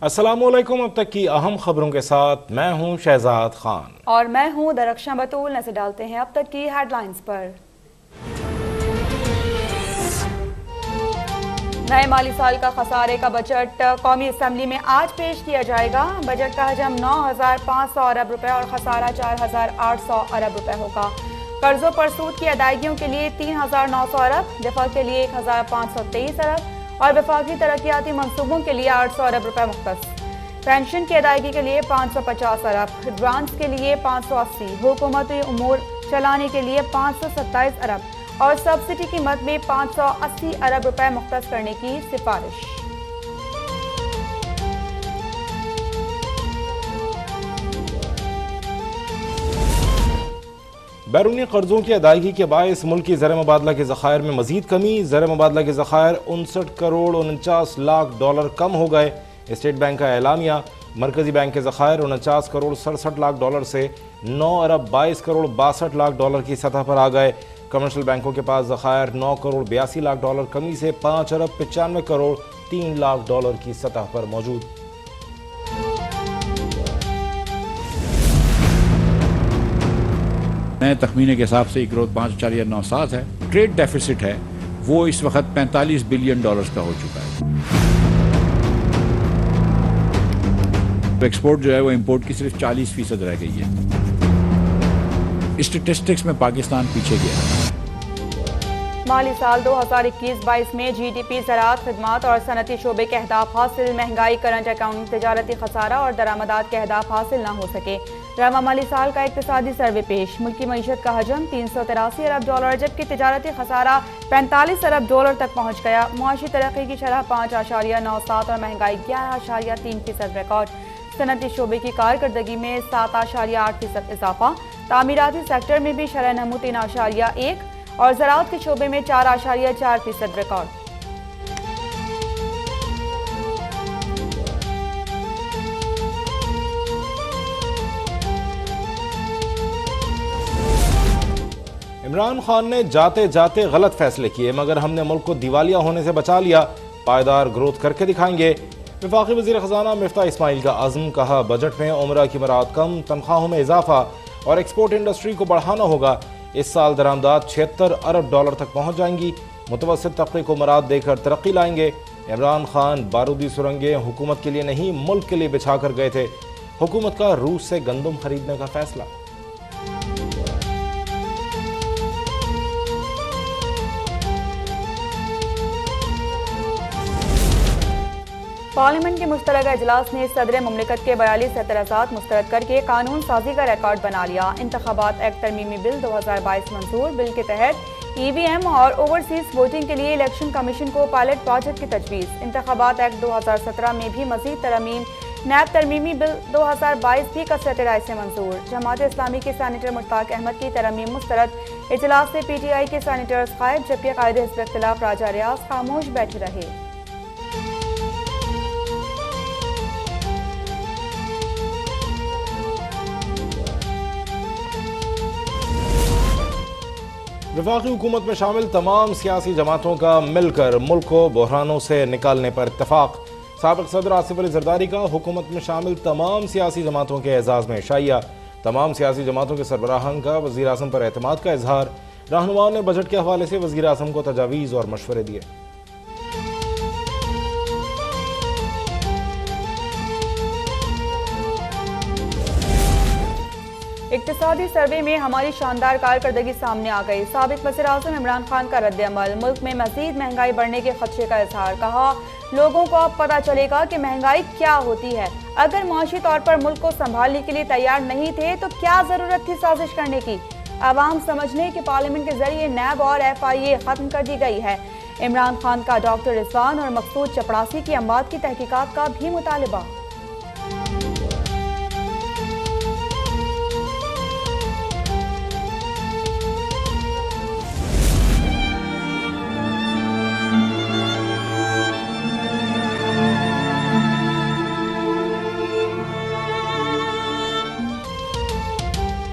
अस्सलामुअलैकुम। अब तक की अहम खबरों के साथ मैं हूं शहजाद खान और मैं हूं दरख्शां बतूल। नजर डालते हैं अब तक की हेडलाइंस पर। नए माली साल का खसारे का बजट कौमी असम्बली में आज पेश किया जाएगा। बजट का हजम 9,500 अरब रुपए और खसारा 4,800 अरब रुपए होगा। कर्जों पर सूद की अदायगियों के लिए 3,900 अरब, दिफा के लिए 1,523 अरब और वफाकी तरक्याती मंसूबों के लिए 800 अरब रुपए मुख्तस। पेंशन की अदायगी के लिए 550 अरब, ग्रांट्स के लिए 580, हुकूमती उमूर चलाने के लिए 527 अरब और सब्सिडी की मद में 580 अरब रुपए मुख्तस करने की सिफारिश। बैरूनी कर्जों की अदायगी के बायस मुल्क की ज़र मुबादला के ज़खायर में मजीद कमी। ज़र मुबादला के ज़खायर 59 करोड़ 49 लाख डॉलर कम हो गए। स्टेट बैंक का एलामिया। मरकजी बैंक के ज़खायर 49 करोड़ 67 लाख डॉलर से 9 अरब 22 करोड़ 62 लाख डॉलर की सतह पर आ गए। कमर्शियल बैंकों के पास ज़खायर 9 करोड़ 82 लाख डॉलर कमी से 5 अरब 95 करोड़ 3 लाख डॉलर की सतह पर मौजूद। नए तखमीने के हिसाब से ग्रोथ 5.97 है। ट्रेड डेफिसिट है वो इस वक्त 45 बिलियन डॉलर्स का हो चुका है। एक्सपोर्ट जो है वो इंपोर्ट की सिर्फ 40% रह गई है। स्टेटिस्टिक्स में पाकिस्तान पीछे गया है। माली साल 2021-22 में जीडीपी, ज़राअत, खिदमात और सनती शोबे के अहदाफ हासिल। महंगाई, करंट अकाउंट, तिजारती खसारा और दरामदात के अहदाफ हासिल न हो सके। रवा माली साल का इक्तिसादी सर्वे पेश। मुल्की मईशत का हजम 383 अरब डॉलर जबकि तिजारती खसारा 45 अरब डॉलर तक पहुँच गया। मुआशी तरक्की की शरह 5.97 और महंगाई 11.3% रिकॉर्ड। सनती शोबे की कारकर्दगी में 7.8% इजाफा। तामीराती सेक्टर में भी शरह नमू 3.1 और ज़राअत के शोबे में 4.4% रिकॉर्ड। इमरान खान ने जाते जाते गलत फैसले किए मगर हमने मुल्क को दिवालिया होने से बचा लिया। पायदार ग्रोथ करके दिखाएंगे। वफाकी वज़ीर ख़ज़ाना मिफ्ता इस्माइल का अज़्म। कहा बजट में उम्रा की मराद कम, तनख्वाहों में इजाफा और एक्सपोर्ट इंडस्ट्री को बढ़ाना होगा। इस साल दरामदात 76 अरब डॉलर तक पहुँच जाएंगी। मुतवस्सित तबके को मराद देकर तरक्की लाएंगे। इमरान खान बारूदी सुरंगें हुकूमत के लिए नहीं मुल्क के लिए बिछा कर गए थे। हुकूमत का रूस से गंदम खरीदने का फैसला। पार्लियामेंट के मुश्तरका इजलास ने सदर मुमलिकत के 42 एतराज़ात मुस्तरद करके कानून साजी का रिकॉर्ड बना लिया। इंतखाबात एक्ट तरमीमी बिल 2022 मंजूर। बिल के तहत EVM और ओवरसीज वोटिंग के लिए इलेक्शन कमीशन को पायलट प्रोजेक्ट की तजवीज़। इंतखाबात एक्ट 2017 में भी मजीद तरमीम। नैब तरमीमी बिल 2022 भी कसरत राय से मंजूर। जमात इस्लामी के सैनेटर मुश्ताक अहमद की तरमीम मुस्तरद। इजलास से PTI के सैनेटर्स गायब जबकि कायदे हिज़्ब इख्तिलाफ राजा रियाज खामोश बैठे रहे। वफाकी हुकूमत में शामिल तमाम सियासी जमातों का मिलकर मुल्क को बहरानों से निकालने पर इत्तफाक। साबिक़ सदर आसिफ अली ज़रदारी का हुकूमत में शामिल तमाम सियासी जमातों के एजाज़ में शाइया। तमाम सियासी जमातों के सरबराहान का वज़ीर आज़म पर एतमाद का इजहार। रहनुमाओं ने बजट के हवाले से वज़ीर आज़म को तजावीज़ और मशवरे दिए। इक्तिसादी सर्वे में हमारी शानदार कारकर्दगी सामने आ गई। साबिक़ वज़ीर आज़म इमरान खान का रद्द-ए-अमल। मुल्क में मज़ीद महंगाई बढ़ने के खदशे का इजहार। कहा लोगों को अब पता चलेगा कि महंगाई क्या होती है। अगर मुआशी तौर पर मुल्क को संभालने के लिए तैयार नहीं थे तो क्या जरूरत थी साजिश करने की। आवाम समझने कि पार्लियामेंट के जरिए नैब और FIA खत्म कर दी गई है। इमरान खान का डॉक्टर रिजवान और मकसूद चपड़ासी की अमवात की तहकीकात का भी मुतालिबा।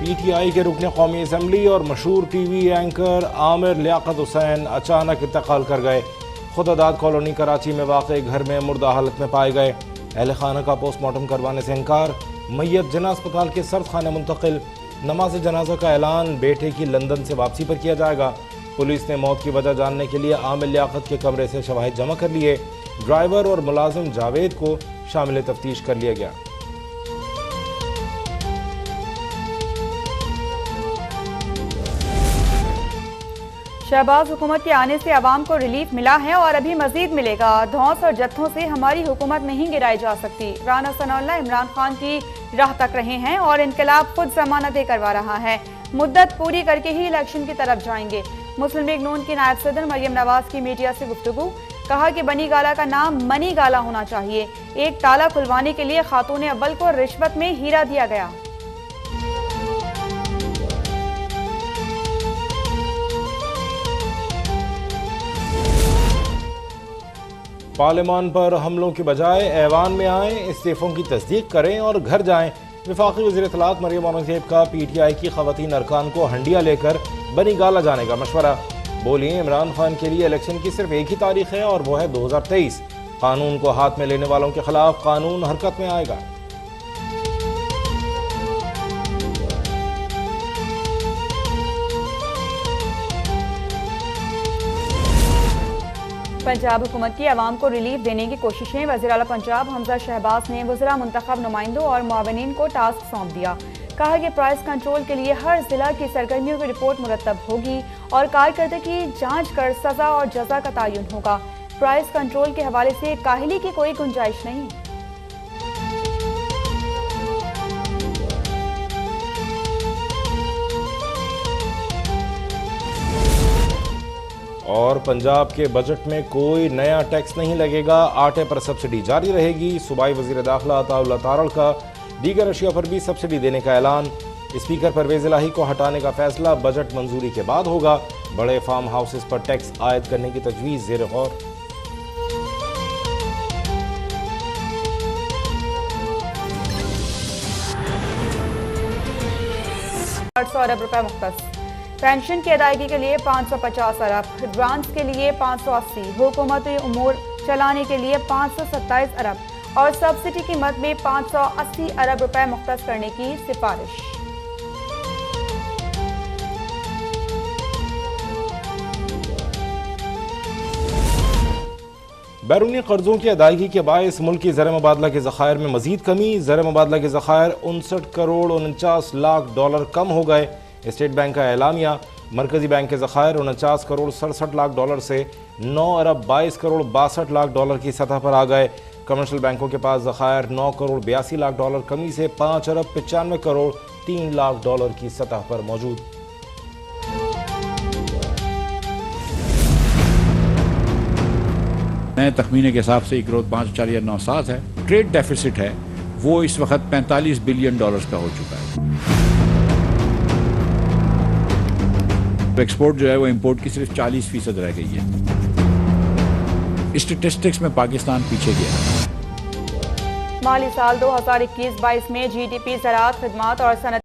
PTI के रुकने कौमी असम्बली और मशहूर TV एंकर आमिर लियाकत हुसैन अचानक इंतकाल कर गए। खुदादाद कॉलोनी कराची में वाक़ घर में मुर्दा हालत में पाए गए। अहल खाना का पोस्टमार्टम करवाने से इनकार, मैयत जना अस्पताल के सर्द खाने मुंतकिल। नमाज जनाजा का ऐलान बेटे की लंदन से वापसी पर किया जाएगा। पुलिस ने मौत की वजह जानने के लिए आमिर लियाकत के कमरे से शवाहिद जमा कर लिए। ड्राइवर और मुलाजिम जावेद को शामिल तफ्तीश कर लिया गया। शहबाज हुकूमत के आने से आवाम को रिलीफ मिला है और अभी मजीद मिलेगा। धौंस और जत्थों से हमारी हुकूमत नहीं गिराई जा सकती। राना सनाउल्लाह इमरान खान की राह तक रहे हैं और इनकलाब खुद जमानतें करवा रहा है। मुद्दत पूरी करके ही इलेक्शन की तरफ जाएंगे। मुस्लिम लीग नून की नायब सदर मरियम नवाज की मीडिया से गुफ्तगू, कहा कि बनी गाला का नाम मनी गाला होना चाहिए। एक ताला खुलवाने के लिए खातून अव्वल को रिश्वत में हीरा दिया गया। पार्लियामान पर हमलों के बजाय ऐवान में आएँ, इस्तीफों की तस्दीक करें और घर जाएं। वफाकी वज़ीर इत्तलात मरियम औरंगज़ेब का PTI की ख़वातीन अरकान को हंडिया लेकर बनी गाला जाने का मशवरा। बोली, इमरान खान के लिए इलेक्शन की सिर्फ एक ही तारीख है और वो है 2023। कानून को हाथ में लेने वालों के खिलाफ कानून हरकत में आएगा। पंजाब हुकूमत की आवाम को रिलीफ देने की कोशिशें। वज़ीर आला पंजाब हमजा शहबाज ने वज़रा मुंतखब नुमाइंदों और मुआविनीन को टास्क सौंप दिया। कहा कि प्राइस कंट्रोल के लिए हर जिला की सरगर्मियों की रिपोर्ट मुरतब होगी और कारकर्दगी जांच कर सजा और जजा का तयन होगा। प्राइस कंट्रोल के हवाले से काहिली की कोई गुंजाइश नहीं। और पंजाब के बजट में कोई नया टैक्स नहीं लगेगा। आटे पर सब्सिडी जारी रहेगी। सूबाई वज़ीर दाखिला अताउल्लाह तारड़ का दीगर अशिया पर भी सब्सिडी देने का ऐलान। स्पीकर परवेज़ इलाही को हटाने का फैसला बजट मंजूरी के बाद होगा। बड़े फार्म हाउसेस पर टैक्स आयद करने की तजवीज़ ज़ेर गौर। 800 अरब रुपए मुख्तस। पेंशन की अदायगी के लिए 550 अरब, ग्रांट्स के लिए 580, हुकूमती उमूर चलाने के लिए 527 अरब और सब्सिडी की मद में 580 अरब रुपए मुख्तस करने की सिफारिश। बैरूनी कर्जों की अदायगी के बायस मुल्की ज़र मुबादला के ज़खायर में मजीद कमी। ज़र मुबादला के ज़खायर 59 करोड़ 49 लाख डॉलर कम हो गए। स्टेट बैंक का एलामिया। मरकजी बैंक के ज़खायर 49 करोड़ 67 लाख डॉलर से 9 अरब 22 करोड़ 62 लाख डॉलर की सतह पर आ गए। कमर्शियल बैंकों के पास ज़खायर 9 करोड़ 82 लाख डॉलर कमी से 5 अरब 95 करोड़ 3 लाख डॉलर की सतह पर मौजूद। नए तखमीने के हिसाब से ग्रोथ 5.97 है। ट्रेड डेफिसिट है वो इस वक्त 45 बिलियन डॉलर्स का हो चुका है। एक्सपोर्ट जो है वो इंपोर्ट की सिर्फ 40% रह गई है। स्टैटिस्टिक्स में पाकिस्तान पीछे गया है। माली साल 2021-22 में GDP ज़राअत, खिदमात और सनत